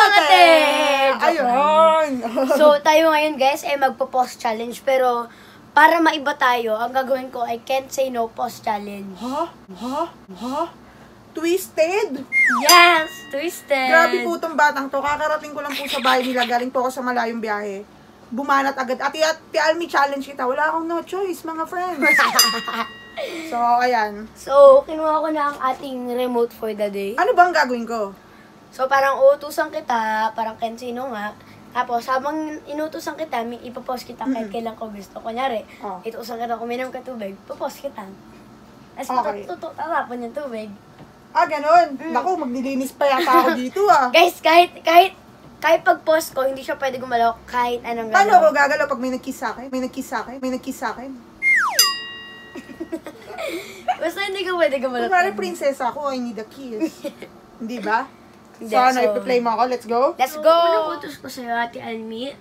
ate! Ayun! So, tayo ngayon guys ay magpo-post challenge. Pero, para maiba tayo, ang gagawin ko ay can't say no post challenge. Ha? Twisted? Yes! Twisted! Grabe po itong batang to. Kakarating ko lang po sa bahay nila. Galing po ako sa malayong biyahe. Bumanat agad. Ate Almi, challenge kita. Wala akong no choice, mga friends. So, ayan. So, kinuha ko na ang ating remote for the day. Ano ba ang gagawin ko? So, parang uutusan kita, parang can't say no nga. Tapos, habang inutusan kita, ipapost kita kahit kailan ko gusto. Kunyari, ituusan kita, uminom ka tubig, papost kita. Tapos, tatapon yung tubig. Ganun. Naku, maglilinis pa yata ako dito, Guys, kahit pag-post ko, hindi siya pwede gumalaw kahit anong galaw. Paano ako gagalaw pag may nag-kiss sa akin? May nag-kiss sa akin? Basta hindi ka pwede gumalaw. Kunwari prinsesa ako, I need a kiss. Hindi ba? Hindi, So, ano, ipi-play mo ako? Let's go? Let's go! Unang utos ko sa'yo, Ate Almi.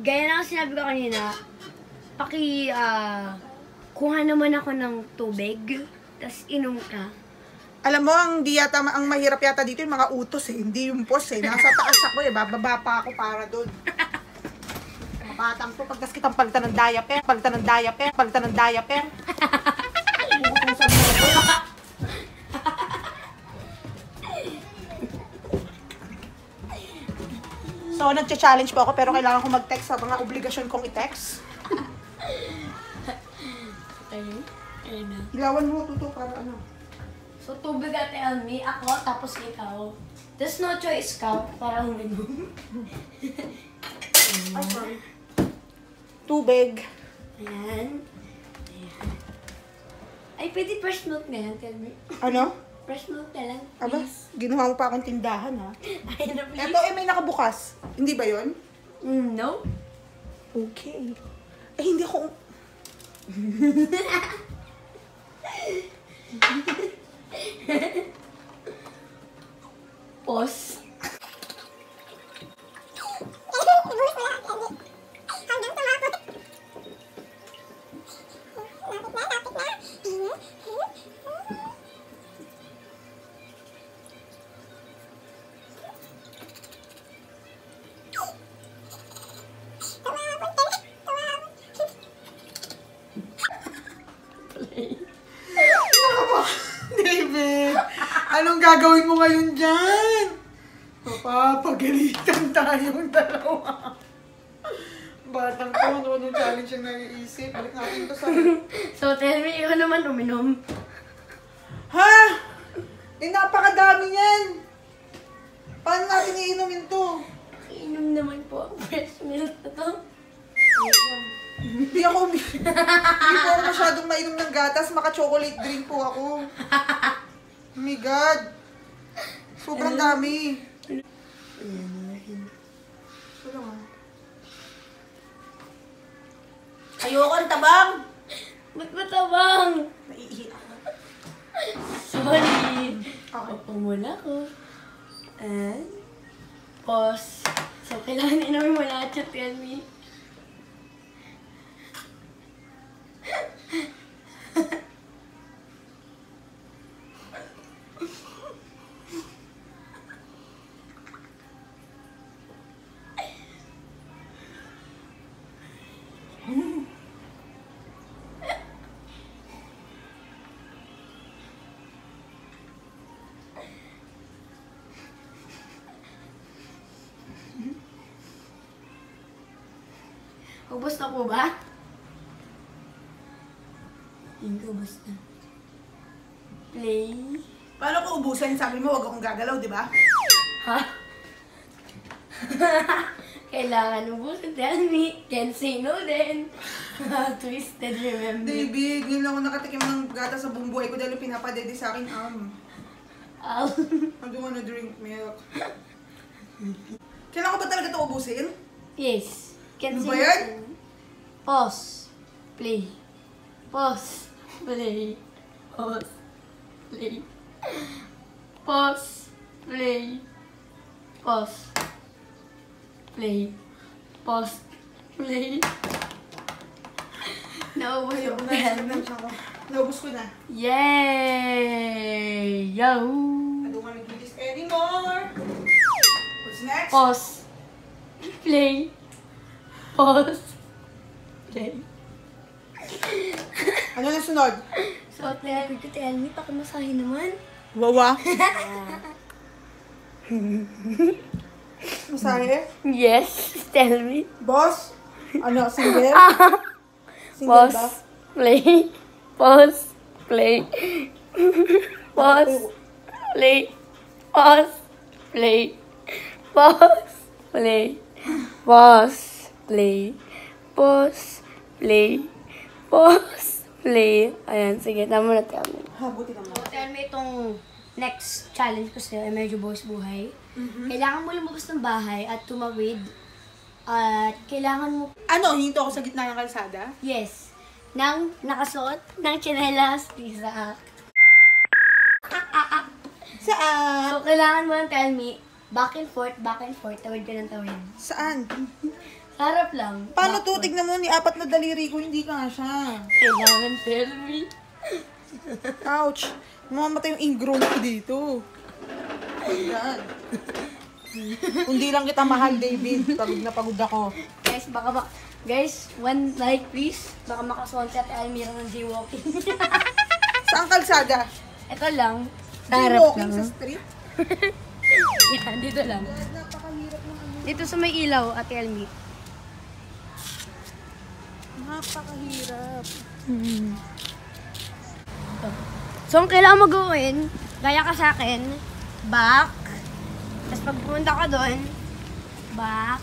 Gaya na sinabi ko kanina, kuha naman ako ng tubig, tas inom ka. Alam mo, ang mahirap yata dito yung mga utos hindi yung post Nasa taas ako bababa pa ako para doon. Batang to, pagkas kitang palitan ng diaper. So, nagcha-challenge po ako pero kailangan ko mag-text sa mga obligasyon kong i-text. Ayun na. Ilawan mo, Tuto, para ano. So, tubig Ate Almi, ako, tapos ikaw. There's no choice ka para uminom. Ay, sorry. Tubig. Ayan. Ay, pwede fresh milk na yan, tell me. Ano? Fresh milk na lang, Aba, please. ginawa mo pa akong tindahan, ha? Ayun na, please. Eto, may nakabukas. Hindi ba yun? No. Okay. Hindi ako... Pause. David, anong gagawin mo ngayon dyan? Papagalitan tayong dalawa. Batang to, ano challenge yung naiisip? Balik natin to sa... So, tell me, ikaw naman uminom. Ha? Napakadami yan! Paano natin iinumin to? Inom naman po ang fresh milk na to. Hindi po ako masyadong mainom ng gatas, maka-chocolate drink po ako. Oh my God! Sobrang dami. Ayoko ang tabang! Ba't matabang? Naiihi ako. Sorry. Okay. Opo muna ko. And, pause. So, kailangan inumin mo lahat yung tell me. Ubus na po ba? Hindi, ubus na. Play. Paano ko ubusan? Sabi mo, wag akong gagalaw, di ba? Ha? Kailangan ubusin. Tell me. Can't say no then. Twisted, remember. David, ngayon lang ako nakatikim ng gatas sa buong buhay ko dahil pinapadede sa akin, I don't wanna drink milk. Kailangan ko ba talaga ito ubusin? Yes. Can't Ano say ba no yan? then. Pause. Play. Pause. Play. Pause. Play. Pause. Play. Pause. Play. Pause. Play. Naubos yung pen. Naubos ko na. Yay! Yo! I don't wanna do this anymore. Next! Pause. Play. Pause. Play. Ano na sunod? So, tell me, pakimasahin naman. Wawa. Masahe? Yes, tell me. Boss? Ano, single? Single ba? Pause. Play. Pause. Play. Pause. Play. Pause. Play. Pause. Play. Pause. Play. Pause. Play. Pause. Play. Ayan, sige. Tama na tayo. Habuti naman. Tell me itong next challenge ko sa'yo ay medyo buwis buhay. Kailangan mo lumabas ng bahay at tumawid. At kailangan mo, Ano, hinto ako sa gitna ng kalsada? yes, nang nakasuot ng tsinelas, Lisa. Saan? So, kailangan mo lang tell me, back and forth, tawid ka ng tawid. Saan? Harap lang. Paano to? Backward. Tignan mo, ni apat na daliri ko, hindi ka nga siya. Kailangan tell me. Ouch! Mamamatay yung ingrown ko dito. Ayan. Hindi lang kita mahal, David. Pagod na pagod ako. Guys, one like please. Baka makasonte at Almira ng jaywalking. Saan kalsada? Ito lang. Sa harap Walking lang. sa street? Yan, dito lang. Dito sa may ilaw, Ate Almi. Napakahirap. So, ang kailangan mo gawin, gaya ka sa akin, back. Tapos pag pumunta ka doon, back.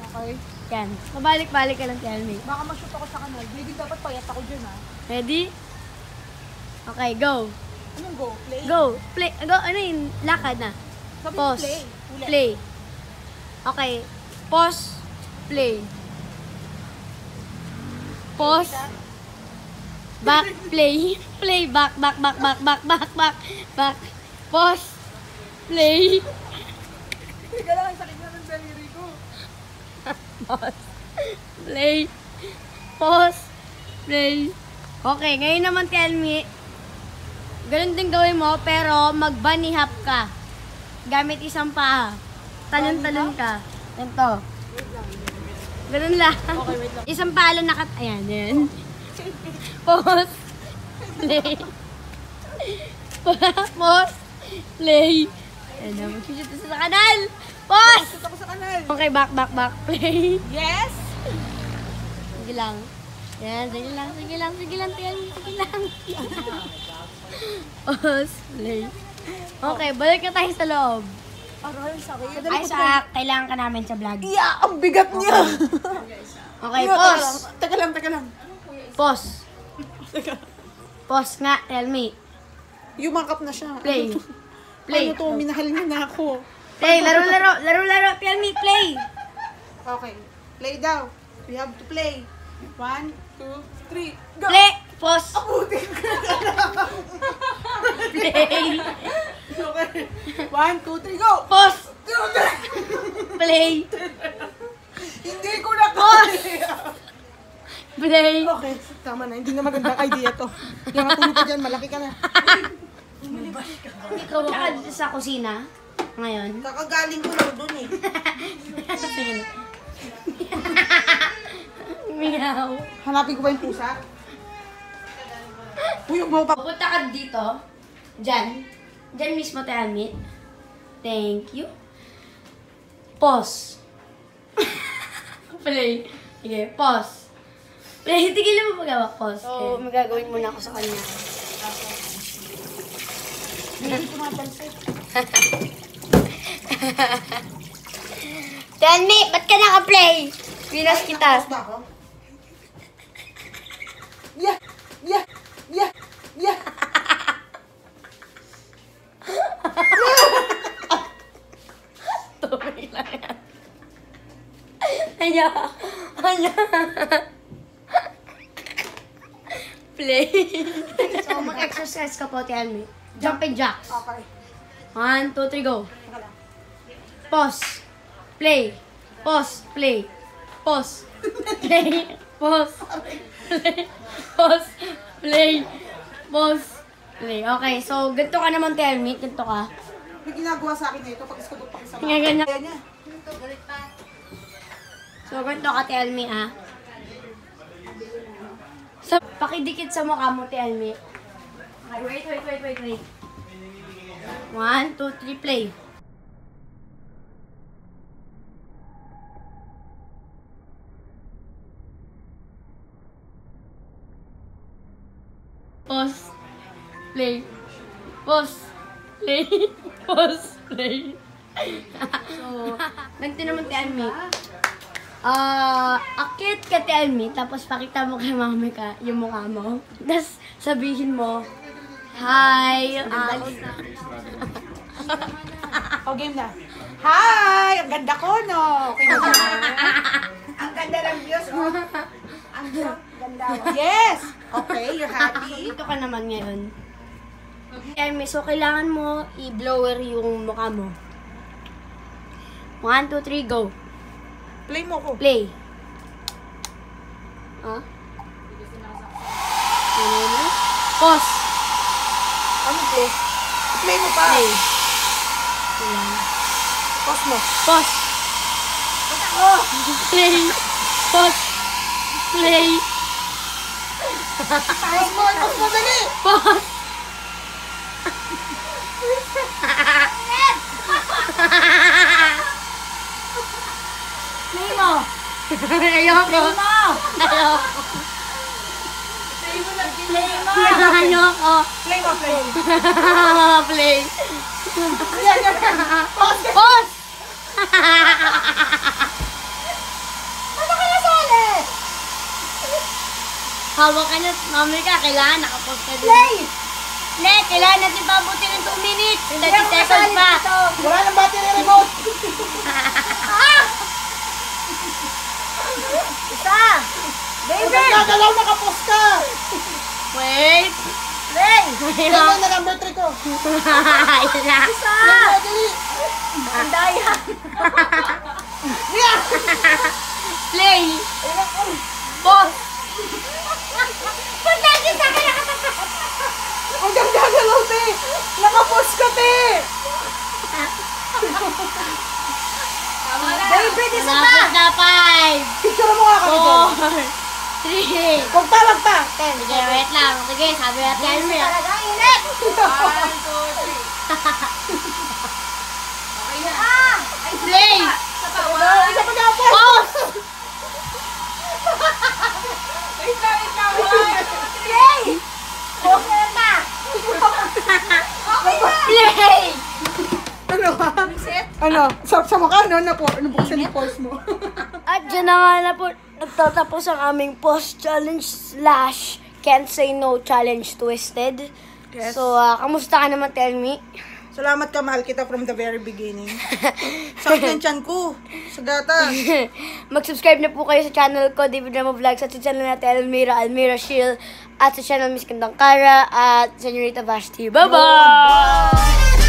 Okay. Yan. Mabalik-balik ka lang, Ate Almi. Baka mag-shoot ako sa kanal. Maybe dapat payat ako dyan, ha? Ready? Okay, go. Anong go? Play? Go. Play. Go. Ano yun? Lakad na. Sabi mo Pause. play. Ulit. Play. Okay. Pause. Play. Pause. Back. Play. Play. Back. Pause. Play. Teka lang, sakit na ng daliri ko. Pause. Play. Pause. Play. Okay, ngayon naman tell me, ganun din gawin mo, pero mag-bunny hop ka. Gamit isang paa. Talon-talon ka. Ganito. Ganun lang. Okay, wait lang. Isang paa lang nakat... Ayan, yan. Pause. Play. Pause. Play. Ayan na, mag-shoot sa kanal. Pause. Shoot ako sa kanal. Okay, back. Play. Yes! Sige lang. Yan, sige lang, Tian. Sige lang. Pause. Play. Okay, balik na tayo sa loob. Aray, sakit. Ay, sa kailangan ka namin sa vlog. Yeah, ang bigat niya. Okay, Teka pause. lang. Teka lang. Pause. Pause nga, tell me. Yumakap na siya. Play. Ano to? Play. Paano to? Minahal niya na ako. Play, laro. Tell me, play. Okay. Play daw. We have to play. 1, 2, 3, go! Play. Pause. Abutin ko na. Play. Okay. 1, 2, 3, go! Pause. Play. Hindi ko na kaya. Play. Okay, tama na. Hindi na magandang idea to. Yung matulog ka dyan, malaki ka na. Ikaw ka dito sa kusina. Ngayon. Kakagaling ko lang dun eh. Sige na. Meow. Hanapin ko ba yung pusa? Uy, mo pa. Pupunta ka dito. Diyan. Diyan mismo tayo, meet. Thank you. Pause. Play. Sige, pause. Play, tigilan mo magawa. Pause. So, may gagawin muna ako sa kanya. Hindi ko mapansin. Tell me, ba't ka naka-play? Pinas kita. Tapos na ako? Yeah! Yeah! Yeah! Yeah! Tubig lang yan. Anya. Play. So, mag-exercise ka po, tell me. Jumping jacks. Okay. 1, 2, 3, go. Teka lang. Pause. Play. Pause. Play. Pause. Play. Pause. Play. Pause. Play. Pause. Play. Okay, so ganito ka naman, tell me. Ganito ka. May ginagawa sa akin na ito pag iskabot pa sa Nga ganyan. Kaya niya. So, ganito ka, tell me, ah. So, pakidikit sa mukha mo, tell me. Okay, wait. 1, 2, 3, play. Pause. Play. Pause. Play. Pause. Play. So, ganito naman, tell me. Akit ka, tell me, tapos pakita mo kay mami ka yung mukha mo. Tapos sabihin mo, hi, O, game na. Hi! Ang ganda ko, no? Okay na ba? Ang ganda ng views, oh. Ang ganda. Yes! Okay, you're happy? Dito ka naman ngayon. Tell me, so kailangan mo i-blower yung mukha mo. 1, 2, 3, go. Play mo ko. Play. Pause. Ano play? Play mo pa. Play. Pause mo. Pause. Play. Pause. Play. Pause mo, dali. Pause. Play mo. Ayoko. Play mo. Ayoko. Play mo, play. Play. Yan. Pause. Pause. Ano ka nasali? Hawak ka na, mami ka, kailangan nakapost ka din. Play! Ne, kailangan natin pabuti ng 2 minutes. 30 seconds pa. Wala nang battery remote. Isa. Baby! Nagkagalaw, nakapos ka. Wait. Play. Play mo na number 3 ko. Isa. Play mo, dali. Ang daya. Yeah! Play. Pause. Punta din sa akin nakatapat. Ang gagalaw, te. Nakapos ka, te. Baby, di sa pa. Napos na 5. Picture mo nga kami dyan. 4. 3. Huwag pa, wag pa. 10. Sige, wait lang. Sige, sabi natin yan mo yan. Talaga, init. 1, 2, 3. Play. Isa pa dapat. Pause. Play! Okay na. Play. Ano ba? Ano? Sa mukha, no? Nabuksan yung pulse mo. At dyan na nga na po nagtatapos ang aming post-challenge / Can't Say No Challenge Twisted. Yes. So, kamusta ka naman, tell me? Salamat ka, mahal kita from the very beginning. Sakit ng tiyan ko. Sa gata. Mag-subscribe na po kayo sa channel ko, David Ramo Vlogs, at sa channel natin, Almira Shield, at sa channel Miss Kandang Kara, at Senorita Vashti. Bye-bye!